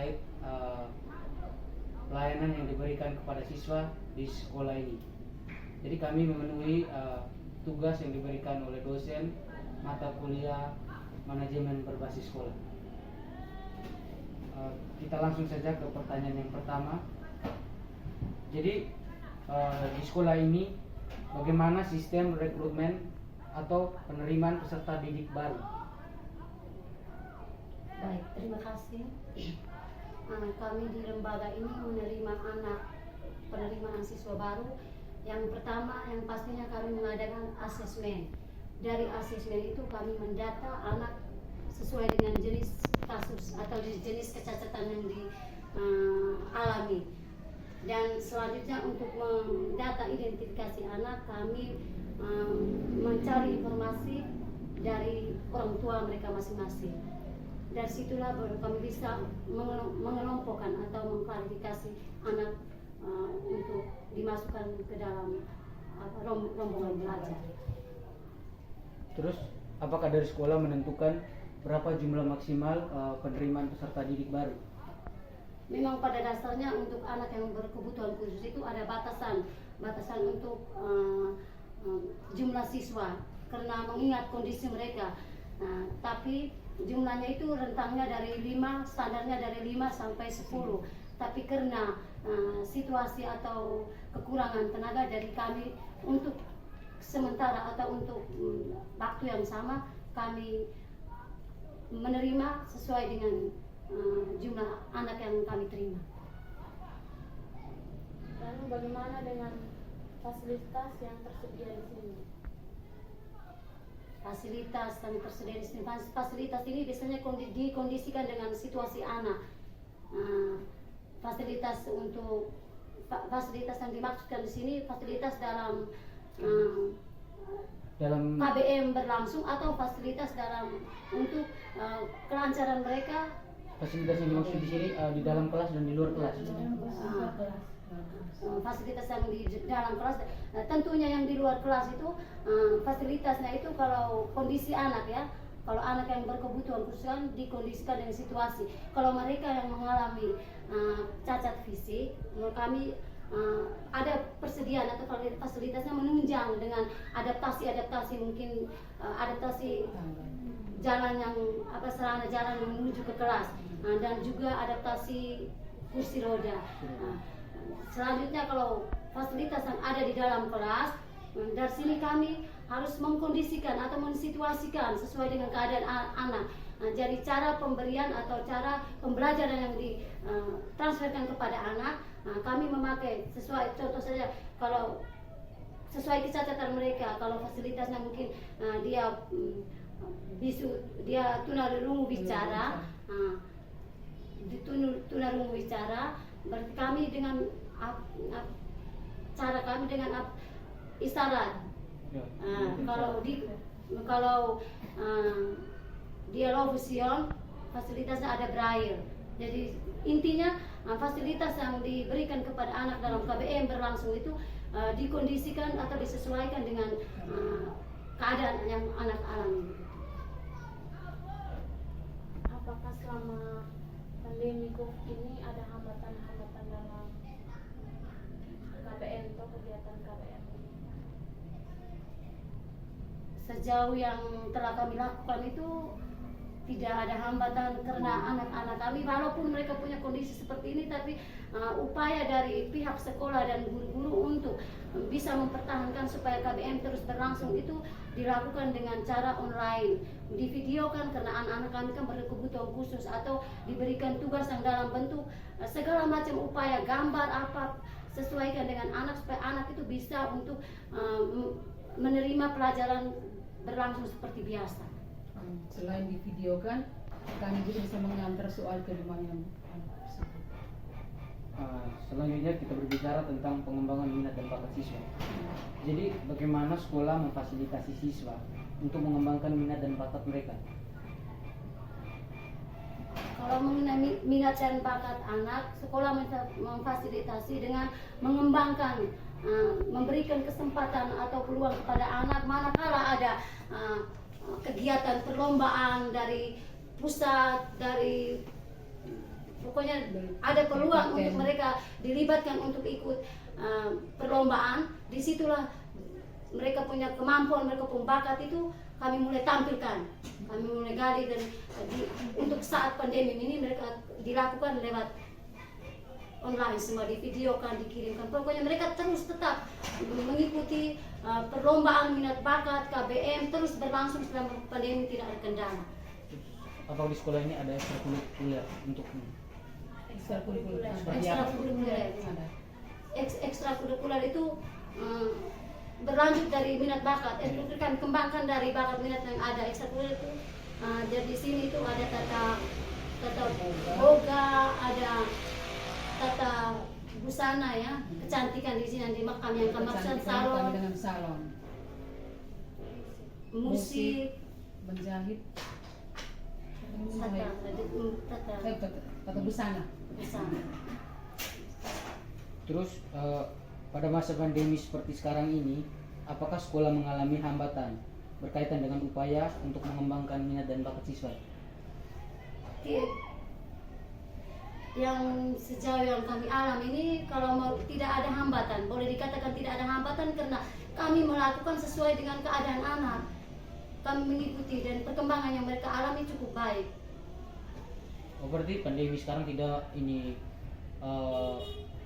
terkait pelayanan yang diberikan kepada siswa di sekolah ini. Jadi kami memenuhi tugas yang diberikan oleh dosen mata kuliah manajemen berbasis sekolah. Kita langsung saja ke pertanyaan yang pertama. Jadi di sekolah ini bagaimana sistem rekrutmen atau penerimaan peserta didik baru? Baik, terima kasih. Kami di lembaga ini menerima penerimaan siswa baru. Yang pertama, yang pastinya kami mengadakan asesmen. Dari asesmen itu kami mendata anak sesuai dengan jenis kasus atau jenis kecacatan yang dialami. Dan selanjutnya untuk mendata identifikasi anak, kami mencari informasi dari orang tua mereka masing-masing. Dari situlah baru kami bisa mengelompokkan atau mengklarifikasi anak untuk dimasukkan ke dalam rombongan belajar. Terus apakah dari sekolah menentukan berapa jumlah maksimal penerimaan peserta didik baru? Memang pada dasarnya untuk anak yang berkebutuhan khusus itu ada batasan untuk jumlah siswa karena mengingat kondisi mereka. Tapi jumlahnya itu rentangnya dari 5, standarnya dari 5 sampai 10. Tapi karena situasi atau kekurangan tenaga dari kami untuk sementara atau untuk waktu yang sama, kami menerima sesuai dengan jumlah anak yang kami terima. Lalu bagaimana dengan fasilitas yang tersedia di sini? Fasilitas yang tersedia di sini, fasilitas ini biasanya dikondisikan dengan situasi anak. Fasilitas yang dimaksudkan di sini fasilitas dalam KBM berlangsung atau fasilitas untuk kelancaran mereka. Fasilitas yang dimaksud di sini di dalam kelas dan di luar kelas. Fasilitas yang di dalam kelas, tentunya yang di luar kelas itu fasilitasnya itu kalau kondisi anak ya, kalau anak yang berkebutuhan khusus kan dikondisikan dengan situasi. Kalau mereka yang mengalami cacat fisik, kami ada persediaan atau fasilitasnya menunjang dengan adaptasi mungkin adaptasi jalan yang sarana jalan menuju ke kelas, dan juga adaptasi kursi roda. Selanjutnya kalau fasilitas yang ada di dalam kelas, dari sini kami harus mengkondisikan atau mensituasikan sesuai dengan keadaan anak. Jadi cara pemberian atau cara pembelajaran yang ditransferkan kepada anak, kami memakai sesuai, contoh saja kalau sesuai kecacatan mereka, kalau fasilitasnya mungkin dia tunarungu bicara, tunarungu bicara, berarti kami dengan cara kami dengan isyarat. Kalau dia low vision, fasilitasnya ada braille. Jadi intinya fasilitas yang diberikan kepada anak dalam KBM berlangsung itu dikondisikan atau disesuaikan dengan keadaan yang anak alami. Apakah selama pandemi COVID ini ada hambatan-hambatan dalam KBM atau kegiatan KBM? Sejauh yang telah kami lakukan itu tidak ada hambatan karena anak-anak kami walaupun mereka punya kondisi seperti ini, tapi upaya dari pihak sekolah dan guru-guru untuk bisa mempertahankan supaya KBM terus berlangsung itu dilakukan dengan cara online, divideokan karena anak-anak kami kan berkebutuhan khusus atau diberikan tugas yang dalam bentuk segala macam upaya gambar apa sesuaikan dengan anak supaya anak itu bisa untuk menerima pelajaran berlangsung seperti biasa. Selain divideokan, kami juga bisa mengantar soal ke rumahnya. Selanjutnya kita berbicara tentang pengembangan minat dan bakat siswa. Jadi bagaimana sekolah memfasilitasi siswa untuk mengembangkan minat dan bakat mereka? Kalau mengenai minat dan bakat anak, sekolah memfasilitasi dengan mengembangkan, memberikan kesempatan atau peluang kepada anak manakala ada kegiatan perlombaan dari pusat, dari pokoknya ada peluang untuk mereka dilibatkan untuk ikut perlombaan. Disitulah mereka punya kemampuan, mereka punya bakat itu kami mulai tampilkan, kami mulai gali. Dan untuk saat pandemi ini mereka dilakukan lewat online, semua divideokan, dikirimkan. Pokoknya mereka terus tetap mengikuti perlombaan minat bakat KBM, terus berlangsung selama pandemi, tidak ada kendala. Apakah di sekolah ini ada ekstrakurikuler untuk Ekstrakurikuler. Ekstrakurikuler. Ada. Ekstrakurikuler itu berlanjut dari minat bakat. Kami kembangkan dari bakat minat yang ada. Ekstrakurikuler itu dari sini itu ada tata boga, ada tata busana ya, kecantikan di sini di makam yang kemaksud salon, dengan salon, musik, menjahit, tata busana. Terus pada masa pandemi seperti sekarang ini, apakah sekolah mengalami hambatan berkaitan dengan upaya untuk mengembangkan minat dan bakat siswa? Yang sejauh yang kami alami ini, kalau tidak ada hambatan, boleh dikatakan tidak ada hambatan karena kami melakukan sesuai dengan keadaan anak. Kami mengikuti dan perkembangan yang mereka alami cukup baik. Oh, berarti pandemi sekarang tidak ini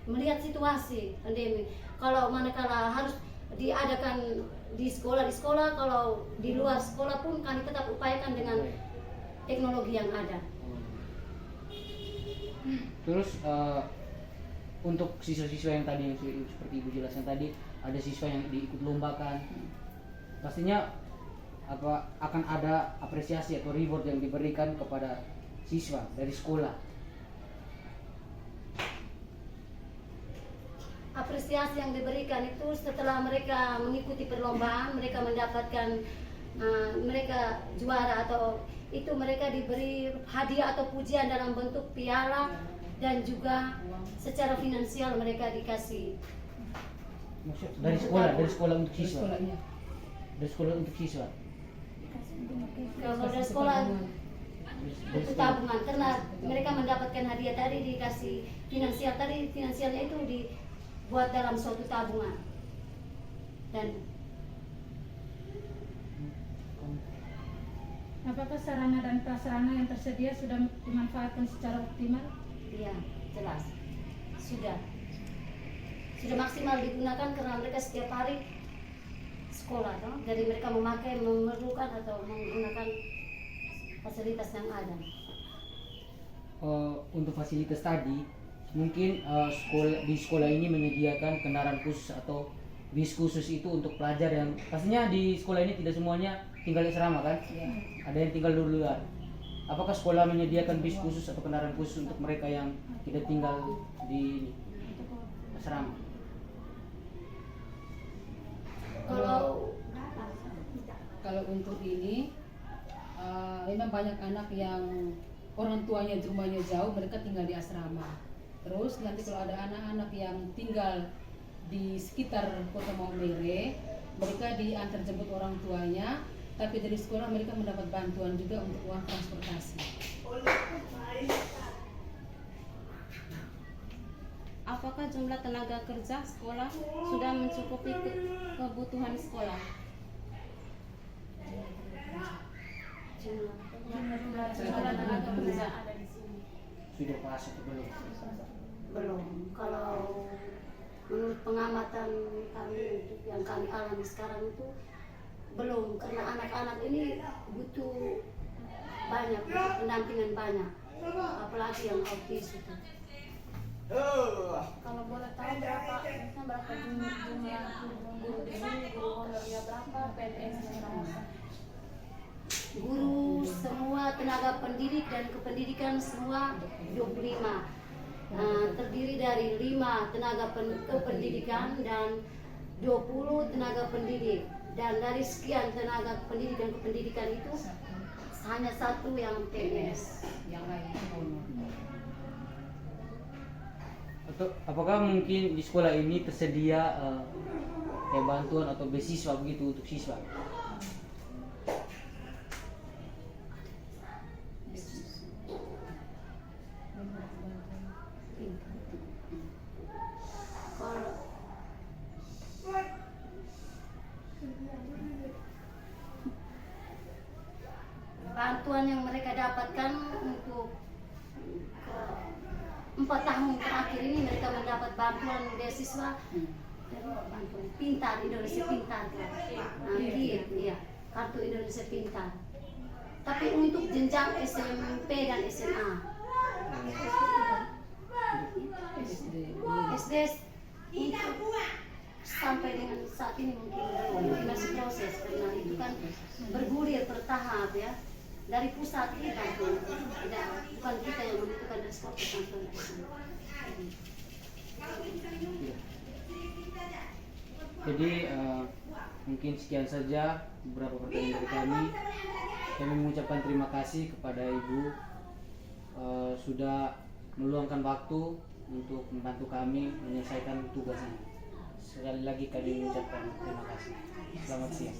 Melihat situasi pandemi, kalau manakala harus diadakan di sekolah, kalau di luar sekolah pun kami tetap upayakan dengan teknologi yang ada. Terus untuk siswa-siswa yang tadi yang seperti Ibu jelaskan tadi, ada siswa yang diikut lombakan, pastinya akan ada apresiasi atau reward yang diberikan kepada siswa dari sekolah. Apresiasi yang diberikan itu setelah mereka mengikuti perlombaan, mereka mendapatkan mereka juara atau itu mereka diberi hadiah atau pujian dalam bentuk piala dan juga secara finansial mereka dikasih. Dari sekolah untuk siswa. Dari sekolah untuk siswa. Kalau dari sekolah itu tabungan, karena mereka mendapatkan hadiah tadi dikasih finansial, tadi finansialnya itu dibuat dalam suatu tabungan. Dan apakah sarana dan prasarana yang tersedia sudah dimanfaatkan secara optimal? iya, jelas sudah maksimal digunakan karena mereka setiap hari sekolah, toh? Jadi mereka memerlukan atau menggunakan fasilitas yang ada. Untuk fasilitas tadi, mungkin di sekolah ini menyediakan kendaraan khusus atau bis khusus itu untuk pelajar yang pastinya di sekolah ini tidak semuanya tinggal di asrama kan? Ada yang tinggal di luar. Apakah sekolah menyediakan bis khusus atau kendaraan khusus untuk mereka yang tidak tinggal di asrama? Kalau untuk ini memang banyak anak yang orang tuanya rumahnya jauh, mereka tinggal di asrama. Terus nanti kalau ada anak-anak yang tinggal di sekitar Kota Maumere, mereka diantar jemput orang tuanya, tapi dari sekolah mereka mendapat bantuan juga untuk uang transportasi. Apakah jumlah tenaga kerja sekolah sudah mencukupi kebutuhan sekolah? Jumlah tenaga kerja ada di sini. Sudah pas atau belum? Belum. Kalau menurut pengamatan kami yang kami alami sekarang itu belum, karena anak-anak ini butuh banyak, butuh pendampingan banyak, apalagi yang autis itu. Kalau boleh tahu berapa jumlah guru di sini, guru honornya berapa, PNS-nya berapa? Guru semua, tenaga pendidik dan kependidikan semua 25. Terdiri dari 5 tenaga kependidikan dan 20 tenaga pendidik. Dan dari sekian tenaga pendidik dan kependidikan itu hanya 1 yang PNS. Yang lain honor. Atau apakah mungkin di sekolah ini tersedia kayak bantuan atau beasiswa begitu untuk siswa? 4 tahun terakhir ini mereka mendapat bantuan beasiswa dari bantuan Pintar, Indonesia Pintar kan. KIR, iya, Kartu Indonesia Pintar. Tapi untuk jenjang SMP dan SMA. SD untuk sampai dengan saat ini mungkin masih proses karena itu kan bergulir bertahap ya, dari pusat kita tidak, bukan kita yang membutuhkan dari sekolah bantuan. Jadi mungkin sekian saja beberapa pertanyaan dari kami. Kami mengucapkan terima kasih kepada Ibu sudah meluangkan waktu untuk membantu kami menyelesaikan tugas ini. Sekali lagi kami mengucapkan terima kasih. Selamat siang.